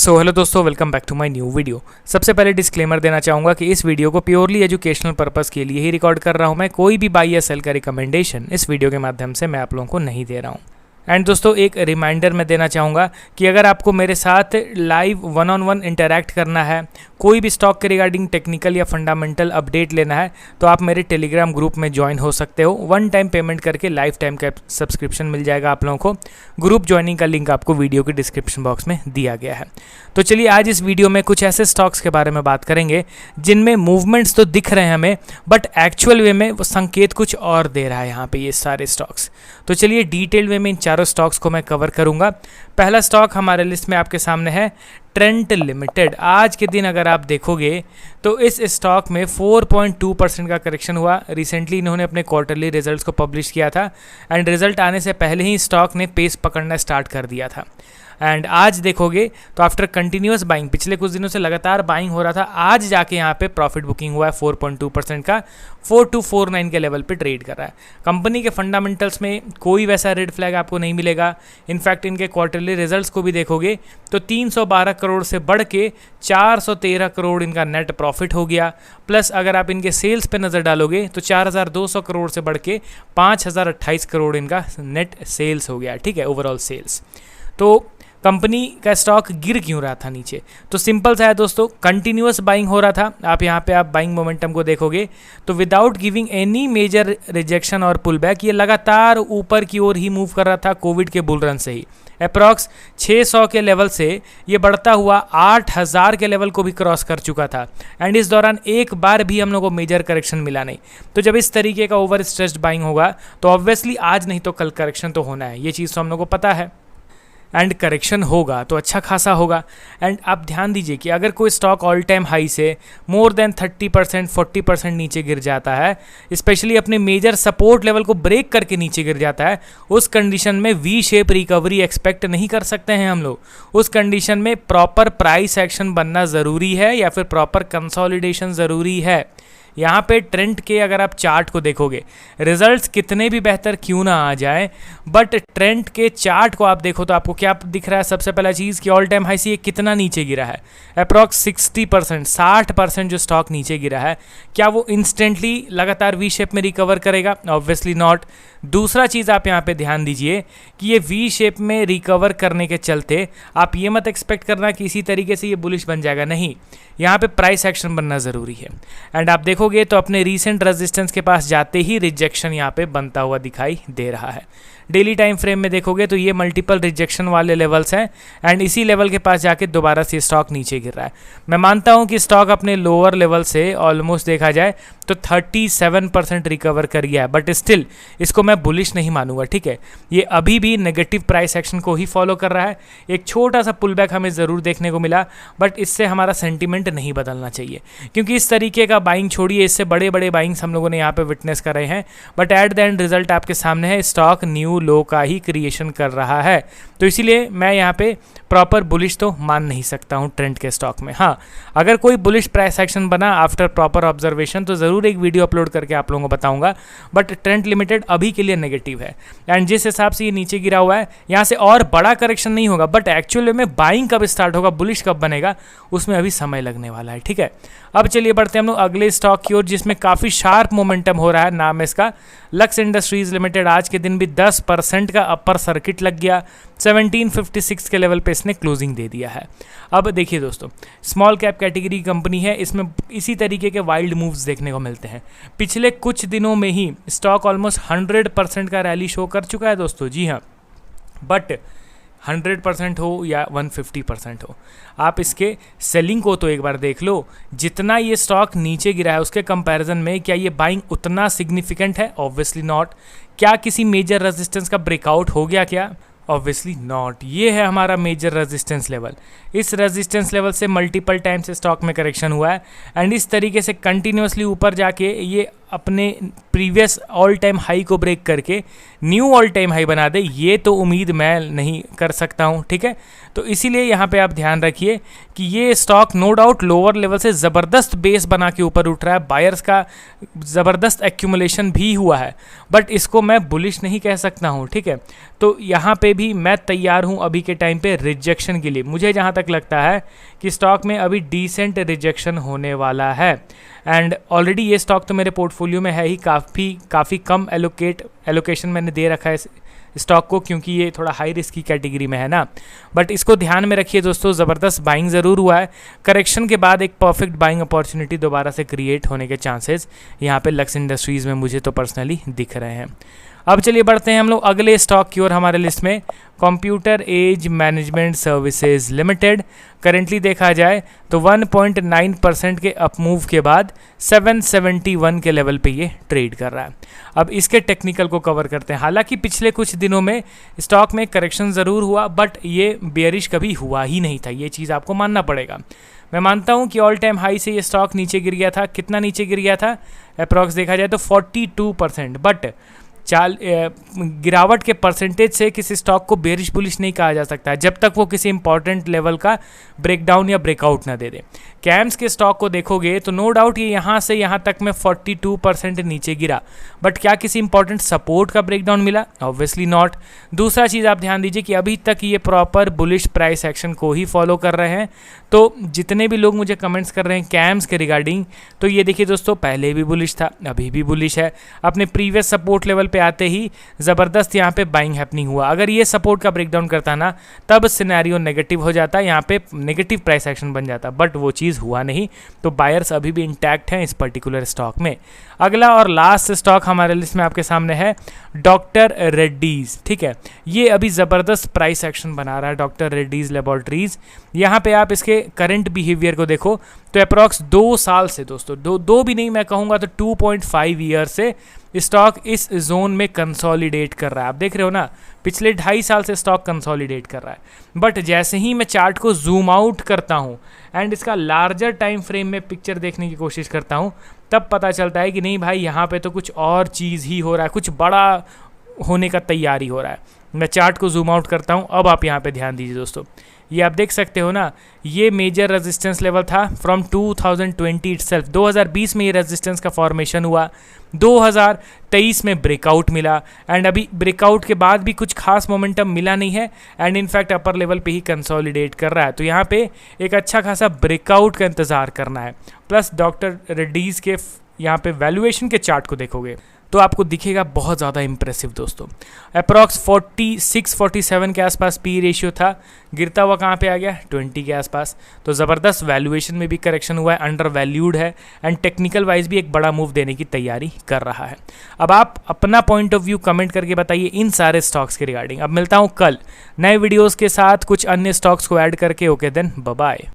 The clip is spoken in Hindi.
हेलो दोस्तों, welcome back to my new video. सबसे पहले डिस्क्लेमर देना चाहूँगा कि इस वीडियो को प्योरली एजुकेशनल पर्पस के लिए ही रिकॉर्ड कर रहा हूँ। मैं कोई भी बाई या सेल का रिकमेंडेशन इस वीडियो के माध्यम से मैं आप लोगों को नहीं दे रहा हूँ। एंड दोस्तों, एक रिमाइंडर मैं देना चाहूँगा कि अगर आपको मेरे साथ live one on one interact करना है, कोई भी स्टॉक के रिगार्डिंग टेक्निकल या फंडामेंटल अपडेट लेना है, तो आप मेरे टेलीग्राम ग्रुप में ज्वाइन हो सकते हो। वन टाइम पेमेंट करके लाइफ टाइम का सब्सक्रिप्शन मिल जाएगा आप लोगों को। ग्रुप ज्वाइनिंग का लिंक आपको वीडियो के डिस्क्रिप्शन बॉक्स में दिया गया है। तो चलिए, आज इस वीडियो में कुछ ऐसे स्टॉक्स के बारे में बात करेंगे जिनमें मूवमेंट्स तो दिख रहे हैं हमें, बट एक्चुअल वे में वो संकेत कुछ और दे रहा है यहाँ पे ये सारे स्टॉक्स। तो चलिए, डिटेल वे में इन चारों स्टॉक्स को मैं कवर करूंगा। पहला स्टॉक हमारे लिस्ट में आपके सामने है ट्रेंट लिमिटेड। आज के दिन अगर आप देखोगे तो इस स्टॉक में 4.2% का करेक्शन हुआ। रिसेंटली इन्होंने अपने क्वार्टरली रिजल्ट्स को पब्लिश किया था एंड रिजल्ट आने से पहले ही स्टॉक ने पेस पकड़ना स्टार्ट कर दिया था। एंड आज देखोगे तो आफ्टर कंटिन्यूस बाइंग, पिछले कुछ दिनों से लगातार बाइंग हो रहा था, आज जाके यहाँ पे प्रॉफिट बुकिंग हुआ है 4.2% का। 4249 के लेवल पे ट्रेड कर रहा है। कंपनी के फंडामेंटल्स में कोई वैसा रेड फ्लैग आपको नहीं मिलेगा। इनफैक्ट इनके क्वार्टरली रिजल्ट्स को भी देखोगे तो 312 करोड़ से बढ़ के 413 करोड़ इनका नेट प्रॉफिट हो गया। प्लस अगर आप इनके सेल्स पे नज़र डालोगे तो 4200 करोड़ से बढ़ के 5028 करोड़ इनका नेट सेल्स हो गया। ठीक है, ओवरऑल सेल्स। तो कंपनी का स्टॉक गिर क्यों रहा था नीचे? तो सिंपल सा है दोस्तों, कंटिन्यूअस बाइंग हो रहा था। आप यहाँ पे आप बाइंग मोमेंटम को देखोगे तो without giving any major rejection और पुल बैक ये लगातार ऊपर की ओर ही मूव कर रहा था कोविड के बुल रन से ही। अप्रॉक्स 600 के लेवल से ये बढ़ता हुआ 8000 के लेवल को भी क्रॉस कर चुका था। एंड इस दौरान एक बार भी हम लोग को मेजर करेक्शन मिला नहीं। तो जब इस तरीके का ओवर स्ट्रेस्ड बाइंग होगा तो ऑब्वियसली आज नहीं तो कल करेक्शन तो होना है, ये चीज़ तो हम लोग को पता है। एंड करेक्शन होगा तो अच्छा खासा होगा। एंड आप ध्यान दीजिए कि अगर कोई स्टॉक ऑल टाइम हाई से मोर देन 30% 40% नीचे गिर जाता है, स्पेशली अपने मेजर सपोर्ट लेवल को ब्रेक करके नीचे गिर जाता है, उस कंडीशन में वी शेप रिकवरी एक्सपेक्ट नहीं कर सकते हैं हम लोग। उस कंडीशन में प्रॉपर प्राइस एक्शन बनना ज़रूरी है या फिर प्रॉपर कंसोलिडेशन ज़रूरी है। यहाँ पे ट्रेंड के अगर आप चार्ट को देखोगे, रिजल्ट्स कितने भी बेहतर क्यों ना आ जाए, बट ट्रेंड के चार्ट को आप देखो तो आपको क्या दिख रहा है? सबसे पहला चीज़ कि ऑल टाइम हाई से ये कितना नीचे गिरा है। अप्रॉक्स 60%, 60% जो स्टॉक नीचे गिरा है, क्या वो इंस्टेंटली लगातार वी शेप में रिकवर करेगा? Obviously not. दूसरा चीज़ आप यहाँ पे ध्यान दीजिए कि ये वी शेप में रिकवर करने के चलते आप ये मत एक्सपेक्ट करना कि इसी तरीके से ये बुलिश बन जाएगा, नहीं। यहाँ पे प्राइस एक्शन बनना ज़रूरी है। एंड आप देखोगे तो अपने रीसेंट रेजिस्टेंस के पास जाते ही रिजेक्शन यहाँ पे बनता हुआ दिखाई दे रहा है। डेली टाइम फ्रेम में देखोगे तो ये मल्टीपल रिजेक्शन वाले लेवल्स हैं एंड इसी लेवल के पास जाके दोबारा से स्टॉक नीचे गिर रहा है। मैं मानता हूँ कि स्टॉक अपने लोअर लेवल से ऑलमोस्ट देखा जाए तो 37% रिकवर कर गया है, बट स्टिल इसको मैं बुलिश नहीं मानूंगा। ठीक है, ये अभी भी नेगेटिव प्राइस एक्शन को ही फॉलो कर रहा है। एक छोटा सा पुल बैक हमें ज़रूर देखने को मिला, बट इससे हमारा सेंटिमेंट नहीं बदलना चाहिए, क्योंकि इस तरीके का बाइंग छोड़िए, इससे बड़े बड़े बाइंग्स हम लोगों ने यहाँ पे विटनेस कर रहे हैं, but at the end result आपके सामने है, स्टॉक न्यू लो का ही क्रिएशन कर रहा है। तो इसीलिए मैं यहाँ पे प्रॉपर बुलिश तो मान नहीं सकता हूँ ट्रेंड के स्टॉक में। हाँ, अगर कोई बुलिश प्राइस एक्शन बना आफ्टर प्रॉपर ऑब्जर्वेशन तो ज़रूर एक वीडियो अपलोड करके आप लोगों को बताऊंगा, बट ट्रेंड लिमिटेड अभी के लिए नेगेटिव है। एंड जिस हिसाब से ये नीचे गिरा हुआ है, यहाँ से और बड़ा करेक्शन नहीं होगा, बट एक्चुअली में बाइंग कब स्टार्ट होगा, बुलिश कब बनेगा, उसमें अभी समय लगने वाला है। ठीक है, अब चलिए बढ़ते हैं हम लोग अगले स्टॉक की ओर जिसमें काफ़ी शार्प मोमेंटम हो रहा है। नाम है इसका लक्स इंडस्ट्रीज लिमिटेड। आज के दिन भी 10% का अपर सर्किट लग गया। 1756 के लेवल पे इसने क्लोजिंग दे दिया है। अब देखिए दोस्तों, स्मॉल कैप कैटेगरी कंपनी है, इसमें इसी तरीके के वाइल्ड मूव्स देखने को मिलते हैं। पिछले कुछ दिनों में ही स्टॉक ऑलमोस्ट 100% का रैली शो कर चुका है दोस्तों। जी हाँ, बट 100% हो या 150% हो, आप इसके सेलिंग को तो एक बार देख लो। जितना ये स्टॉक नीचे गिरा है उसके कंपैरिजन में क्या ये बाइंग उतना सिग्निफिकेंट है? Obviously not. क्या किसी मेजर रेजिस्टेंस का ब्रेकआउट हो गया क्या? Obviously not. ये है हमारा मेजर रेजिस्टेंस लेवल। इस रेजिस्टेंस लेवल से मल्टीपल टाइम से स्टॉक में करेक्शन हुआ है एंड इस तरीके से कंटिन्यूसली ऊपर जाके ये अपने प्रीवियस ऑल टाइम हाई को ब्रेक करके न्यू ऑल टाइम हाई बना दे, ये तो उम्मीद मैं नहीं कर सकता हूँ, ठीक है। तो इसीलिए यहाँ पे आप ध्यान रखिए कि ये stock no doubt lower level से ज़बरदस्त बेस बना के ऊपर उठ रहा है, बायर्स का ज़बरदस्त एक्यूमुलेशन भी हुआ है, बट इसको मैं बुलिश नहीं कह सकता हूँ, ठीक है। तो यहाँ पे भी मैं तैयार हूँ अभी के टाइम पे रिजेक्शन के लिए। मुझे जहाँ तक लगता है कि स्टॉक में अभी डिसेंट रिजेक्शन होने वाला है, एंड ऑलरेडी ये स्टॉक तो मेरे पोर्टफोलियो में है ही, काफ़ी कम एलोकेशन मैंने दे रखा है इस स्टॉक को, क्योंकि ये थोड़ा हाई रिस्क की कैटेगरी में है ना। बट इसको ध्यान में रखिए दोस्तों, ज़बरदस्त बाइंग ज़रूर हुआ है। करेक्शन के बाद एक परफेक्ट बाइंग अपॉर्चुनिटी दोबारा से क्रिएट होने के चांसेस यहाँ पे लक्स इंडस्ट्रीज़ में मुझे तो पर्सनली दिख रहे हैं। अब चलिए बढ़ते हैं हम लोग अगले स्टॉक की ओर हमारे लिस्ट में, Computer Age Management Services Limited. Currently देखा जाए तो 1.9% के अपमूव के बाद 771 के लेवल पे ये ट्रेड कर रहा है। अब इसके टेक्निकल को कवर करते हैं। हालांकि पिछले कुछ दिनों में स्टॉक में करेक्शन ज़रूर हुआ, बट ये बेयरिश कभी हुआ ही नहीं था, ये चीज़ आपको मानना पड़ेगा। मैं मानता हूँ कि ऑल टाइम हाई से ये स्टॉक नीचे गिर गया था। कितना नीचे गिर गया था? अप्रॉक्स देखा जाए तो 42%, बट गिरावट के परसेंटेज से किसी स्टॉक को बेरिश बुलिश नहीं कहा जा सकता है जब तक वो किसी इंपॉर्टेंट लेवल का ब्रेकडाउन या ब्रेकआउट ना दे दे। कैम्स के स्टॉक को देखोगे तो नो डाउट ये यहाँ से यहाँ तक में 42% नीचे गिरा, बट क्या किसी इंपॉर्टेंट सपोर्ट का ब्रेकडाउन मिला? Obviously not. दूसरा चीज़ आप ध्यान दीजिए कि अभी तक ये प्रॉपर बुलिश प्राइस एक्शन को ही फॉलो कर रहे हैं। तो जितने भी लोग मुझे कमेंट्स कर रहे हैं कैम्स के रिगार्डिंग, तो ये देखिए दोस्तों, पहले भी बुलिश था, अभी भी बुलिश है। अपने प्रीवियस सपोर्ट लेवल पे आते ही ज़बरदस्त यहाँ पे बाइंग हैपनिंग हुआ। अगर ये सपोर्ट का ब्रेकडाउन करता ना, तब सिनेरियो नेगेटिव हो जाता, यहाँ पे नेगेटिव प्राइस एक्शन बन जाता, बट वो चीज़ हुआ नहीं। तो बायर्स अभी भी इंटैक्ट हैं इस पर्टिकुलर स्टॉक में। अगला और लास्ट स्टॉक हमारे लिस्ट में आपके सामने है डॉक्टर रेड्डीज़, ठीक है। ये अभी ज़बरदस्त प्राइस एक्शन बना रहा है डॉक्टर रेड्डीज़ लेबोरेटरीज़। यहाँ पे आप इसके करंट बिहेवियर को देखो तो अप्रॉक्स 2 साल से दोस्तों, दो भी नहीं, मैं कहूँगा तो 2.5 ईयर से स्टॉक इस जोन में कंसोलिडेट कर रहा है। आप देख रहे हो ना, पिछले 2.5 साल से स्टॉक कंसोलिडेट कर रहा है। बट जैसे ही मैं चार्ट को जूम आउट करता हूँ एंड इसका लार्जर टाइम फ्रेम में पिक्चर देखने की कोशिश करता हूँ, तब पता चलता है कि नहीं भाई, यहाँ पे तो कुछ और चीज़ ही हो रहा है, कुछ बड़ा होने का तैयारी हो रहा है। मैं चार्ट को जूम आउट करता हूँ। अब आप यहाँ पे ध्यान दीजिए दोस्तों, ये आप देख सकते हो ना, ये मेजर रेजिस्टेंस लेवल था फ्रॉम 2020 इटसेल्फ। 2020 में ये रेजिस्टेंस का फॉर्मेशन हुआ, 2023 में ब्रेकआउट मिला, एंड अभी ब्रेकआउट के बाद भी कुछ खास मोमेंटम मिला नहीं है, एंड इनफैक्ट अपर लेवल पे ही कंसोलिडेट कर रहा है। तो यहाँ पे एक अच्छा खासा ब्रेकआउट का इंतज़ार करना है। प्लस डॉक्टर रेड्डीज़ के यहाँ पे वैल्यूएशन के चार्ट को देखोगे तो आपको दिखेगा बहुत ज़्यादा इंप्रेसिव दोस्तों। अप्रॉक्स 46-47 के आसपास पी रेशियो था, गिरता हुआ कहाँ पे आ गया 20 के आसपास। तो ज़बरदस्त वैल्यूएशन में भी करेक्शन हुआ है, अंडर वैल्यूड है, एंड टेक्निकल वाइज भी एक बड़ा मूव देने की तैयारी कर रहा है। अब आप अपना पॉइंट ऑफ व्यू कमेंट करके बताइए इन सारे स्टॉक्स के रिगार्डिंग। अब मिलता हूँ कल नए वीडियोज़ के साथ कुछ अन्य स्टॉक्स को ऐड करके। Okay then, bye bye.